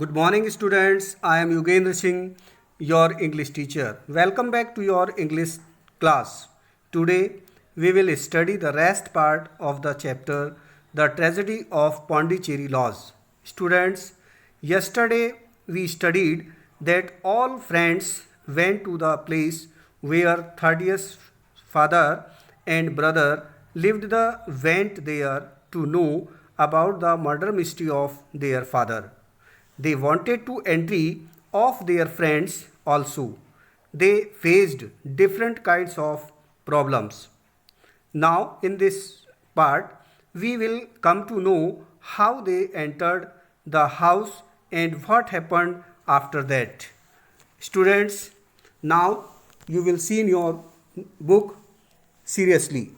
Good morning, students. I am Yugendra Singh, your English teacher. Welcome back to your English class. Today, we will study the rest part of the chapter The Tragedy of Pondicherry Laws. Students, yesterday we studied that all friends went to the place where Thaddeus' father and brother lived. Went there to know about the murder mystery of their father. They wanted to entry of their friends also. They faced different kinds of problems. Now, in this part, we will come to know how they entered the house and what happened after that. Students, now you will see in your book seriously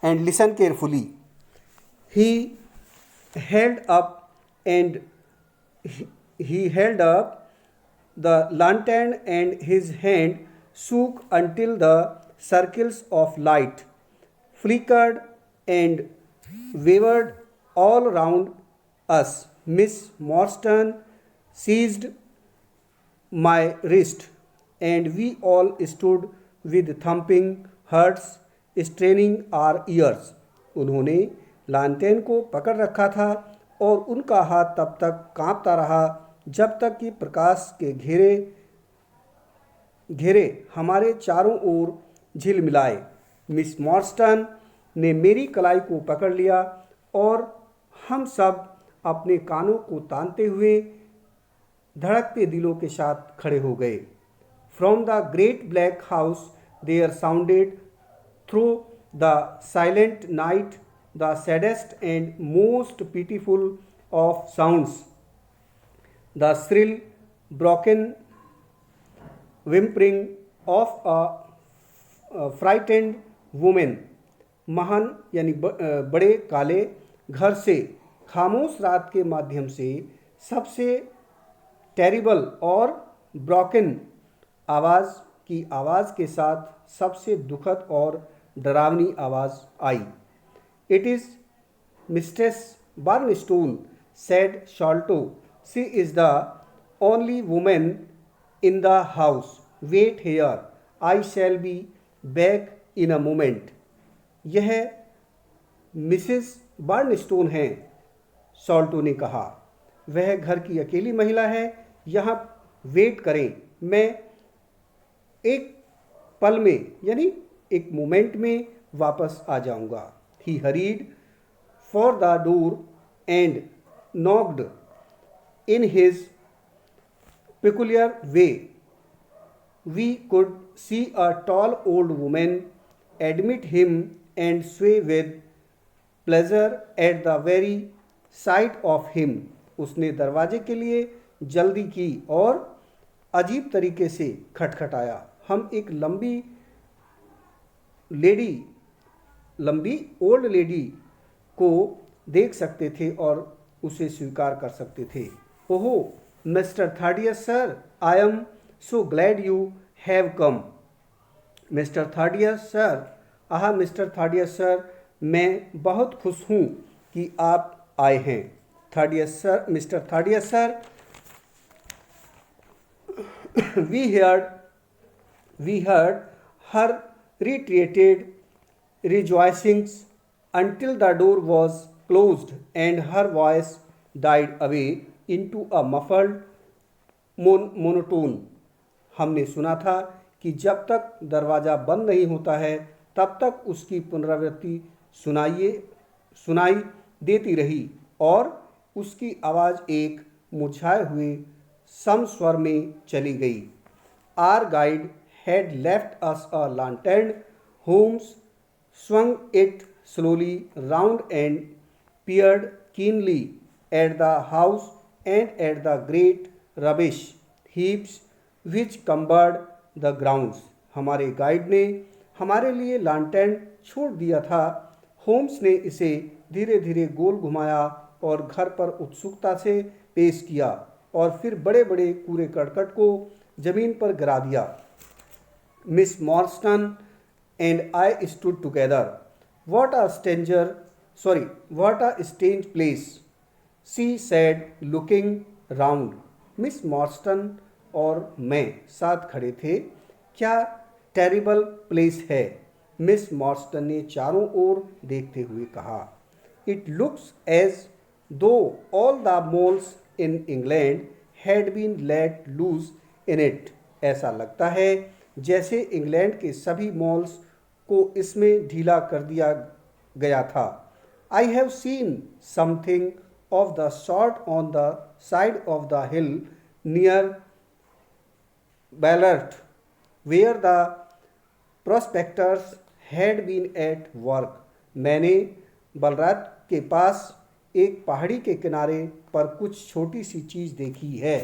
and listen carefully. He held up and he held up the lantern and his hand shook until the circles of light flickered and wavered all round us. Miss Morstan seized my wrist, and we all stood with thumping hearts, straining our ears. उन्होंने लालटेन को पकड़ रखा था और उनका हाथ तब तक कांपता रहा जब तक कि प्रकाश के घेरे घेरे हमारे चारों ओर झिलमिलाए। मिस मॉर्स्टन ने मेरी कलाई को पकड़ लिया और हम सब अपने कानों को तानते हुए धड़कते दिलों के साथ खड़े हो गए। From the great black house there sounded through the silent night the saddest and most pitiful of sounds, the shrill broken whimpering of a frightened woman। महान यानी बड़े काले घर से खामोश रात के माध्यम से सबसे टेरिबल और ब्रोकन आवाज़ के साथ सबसे दुखद और डरावनी आवाज़ आई। It is mistress Bernstone, said Sholto, she is the only women in the house. Wait here, I shall be back in a moment। यह मिसेस बर्नस्टोन हैं, सॉल्टो ने कहा। वह घर की अकेली महिला है, यहाँ वेट करें, मैं एक पल में यानी एक मोमेंट में वापस आ जाऊंगा। He hurried for the door and knocked in his peculiar way। We could see a tall old woman admit him and sway with pleasure at the very sight of him। उसने दरवाजे के लिए जल्दी की और अजीब तरीके से खटखटाया। हम एक लंबी ओल्ड लेडी को देख सकते थे और उसे स्वीकार कर सकते थे। ओहो mister Thaddeus sir, I am so glad you have come. Mister Thaddeus sir, mister Thaddeus sir, मैं बहुत खुश हूँ कि आप आए हैं। Thaddeus sir, mister Thaddeus sir, we heard her reiterated rejoicings until the door was closed and her voice died away into a muffled monotone। हमने सुना था कि जब तक दरवाज़ा बंद नहीं होता है तब तक उसकी पुनरावृत्ति सुनाई देती रही और उसकी आवाज़ एक मुरझाए हुए समस्वर में चली गई। Our guide had left us a lantern। Holmes swung it slowly round and peered keenly at the house and at the great rubbish heaps which cumbered the grounds। हमारे गाइड ने हमारे लिए लांटेन छोड़ दिया था। होम्स ने इसे धीरे धीरे गोल घुमाया और घर पर उत्सुकता से पेश किया और फिर बड़े बड़े कूड़े करकट को जमीन पर गिरा दिया। Miss Morstan and I stood together. What a strange place, she said, looking round। Miss Morstan और मैं साथ खड़े थे। क्या टेरिबल प्लेस है, मिस मॉर्स्टन ने चारों ओर देखते हुए कहा। It looks as though all the moles in England had been let loose in it. ऐसा लगता है जैसे इंग्लैंड के सभी मॉल्स को इसमें ढीला कर दिया गया था। आई have seen something of the sort on the side of the hill near Ballarat, where the prospectors had been at work. मैंने बलरात के पास एक पहाड़ी के किनारे पर कुछ छोटी सी चीज़ देखी है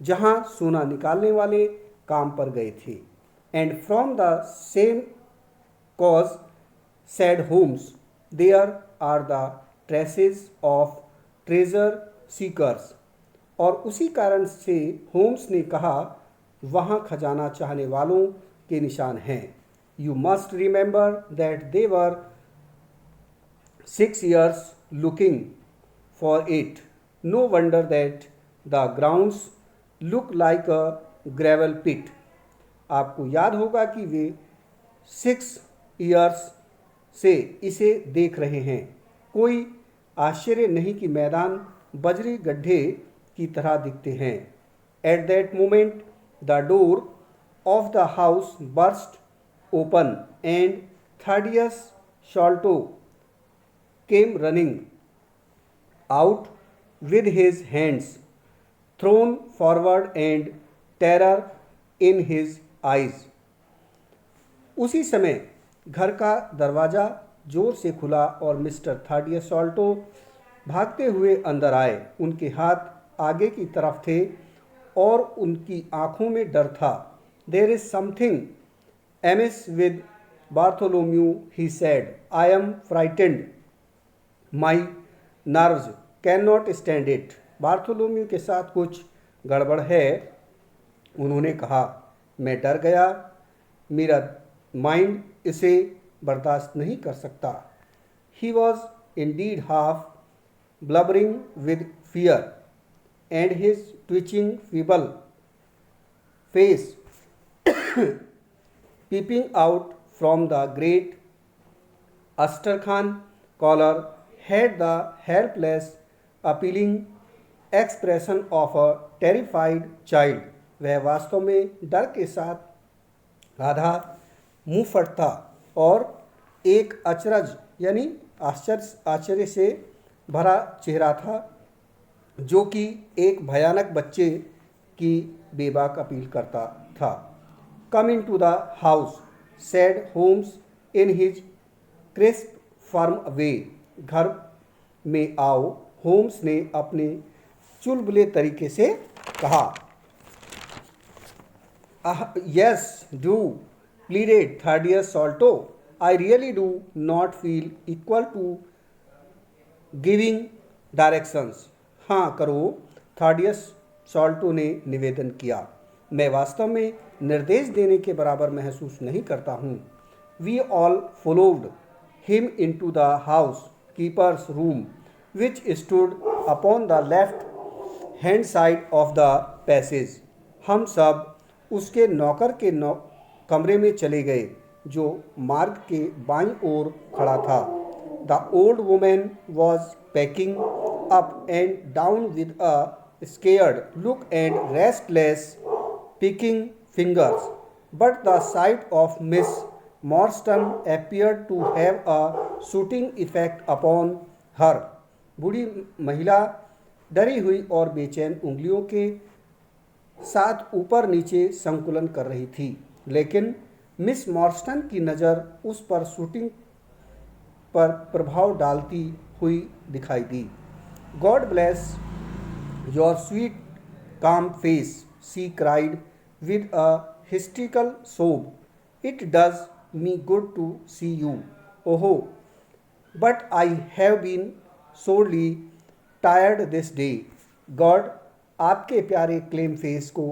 जहां सोना निकालने वाले काम पर गए थे। And from the same cause, said Holmes, there are the traces of treasure seekers। और उसी कारण से होम्स ने कहा, वहाँ खजाना चाहने वालों के निशान हैं। You must remember that they were 6 years looking for it. No wonder that the grounds look like a gravel pit। आपको याद होगा कि वे 6 ईयर्स से इसे देख रहे हैं। कोई आश्चर्य नहीं कि मैदान बजरी गड्ढे की तरह दिखते हैं। At that moment the door of the house burst open and Thaddeus Sholto came running out with his hands thrown forward and terror in his eyes। उसी समय घर का दरवाज़ा जोर से खुला और मिस्टर थर्डियस शॉल्टो भागते हुए अंदर आए। उनके हाथ आगे की तरफ थे और उनकी आंखों में डर था। There is something amiss with Bartholomew, he said. I am frightened, my nerves can not stand it. Bartholomew के साथ कुछ गड़बड़ है, उन्होंने कहा। मैं डर गया, मेरा माइंड इसे बर्दाश्त नहीं कर सकता। He was indeed half blubbering with fear and his twitching feeble face peeping out from the great Astrakhan collar had the helpless, appealing expression of a terrified child। वह वास्तव में डर के साथ आधा मुंहफट था और एक अचरज यानी आश्चर्य से भरा चेहरा था, जो कि एक भयानक बच्चे की बेबाक अपील करता था। Come into the house, said Holmes in his crisp, firm way। घर में आओ, होम्स ने अपने चुलबुले तरीके से कहा। Yes, do, pleaded Thaddeus Sholto। I really do not feel equal to giving directions। हाँ करो, थाडियस शॉल्टो ने निवेदन किया। मैं वास्तव में निर्देश देने के बराबर महसूस नहीं करता हूँ। We all followed him into the housekeeper's room which stood upon the left hand side of the passage. हम सब उसके नौकर के कमरे में चले गए, जो मार्ग के बाईं ओर खड़ा था। The old women was packing up and down with a scared look and restless picking fingers, but the sight of Miss Morstan appeared to have a soothing effect upon her। बूढ़ी महिला डरी हुई और बेचैन उंगलियों के साथ ऊपर नीचे संकुलन कर रही थी, लेकिन मिस मॉर्स्टन की नज़र उस पर शूटिंग पर प्रभाव डालती हुई दिखाई दी। God bless your sweet calm face, she cried with a hysterical sob। It does me good to see you। Oh, but I have been sorely tired this day। God आपके प्यारे क्लेम फेस को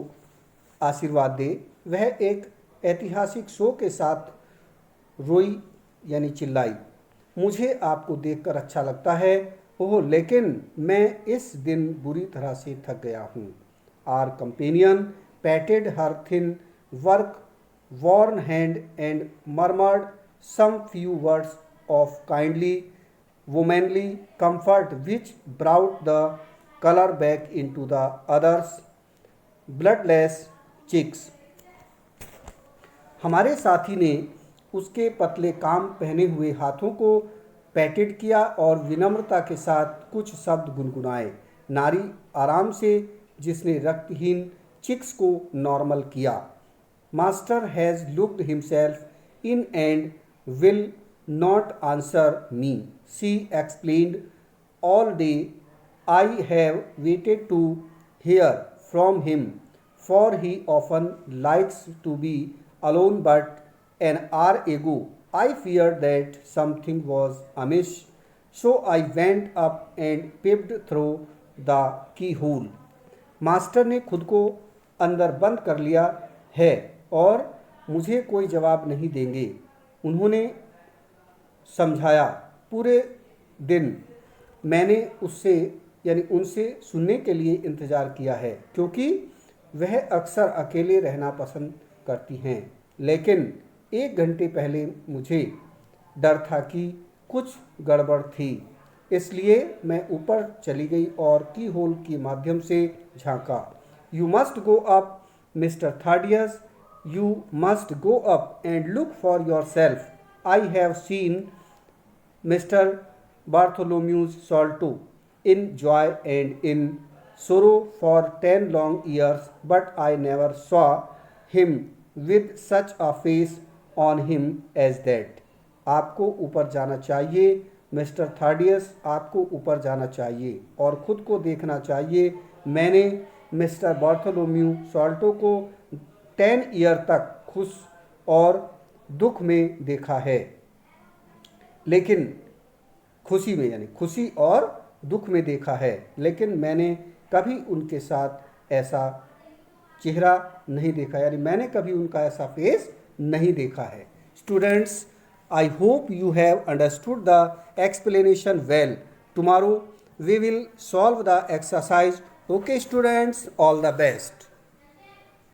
आशीर्वाद दे। वह एक ऐतिहासिक show के साथ रोई यानी चिल्लाई। मुझे आपको देखकर अच्छा लगता है, ओह लेकिन मैं इस दिन बुरी तरह से थक गया हूँ। Our companion patted her thin, work-worn hand and murmured some few words of kindly, womanly comfort which brought the color back into the other's bloodless cheeks. हमारे साथी ने उसके पतले काम पहने हुए हाथों को पैटेड किया और विनम्रता के साथ कुछ शब्द गुनगुनाए। नारी आराम से, जिसने रक्तहीन चिक्स को नॉर्मल किया। Master has looked himself in and will not answer me, she explained. All day I have waited to hear from him, for he often likes to be alone, but an hour ago I feared that something was amiss, so I went up and peeped through the keyhole. Master ने खुद को अंदर बंद कर लिया है और मुझे कोई जवाब नहीं देंगे, उन्होंने समझाया। पूरे दिन मैंने उससे यानी उनसे सुनने के लिए इंतज़ार किया है, क्योंकि वह अक्सर अकेले रहना पसंद करती हैं। लेकिन 1 घंटे पहले मुझे डर था कि कुछ गड़बड़ थी, इसलिए मैं ऊपर चली गई और की होल के माध्यम से झांका। You must go up mister Thaddeus, you must go up and look for yourself. I have seen mister Bartholomew's Sholto in joy and in sorrow for 10 long years, but I never saw him with such a face on him as that. आपको ऊपर जाना चाहिए mister थर्डियस, आपको ऊपर जाना चाहिए और ख़ुद को देखना चाहिए। मैंने मिस्टर बार्थोलोम्यू सॉल्टो को 10 ईयर तक खुश और दुख में देखा है, लेकिन खुशी में यानी खुशी और दुख में देखा है, लेकिन मैंने कभी उनके साथ ऐसा चेहरा नहीं देखा, यानी मैंने कभी उनका ऐसा फेस नहीं देखा है। Students, I hope you have understood the explanation well. Tomorrow we will solve the exercise. Okay students, all the best.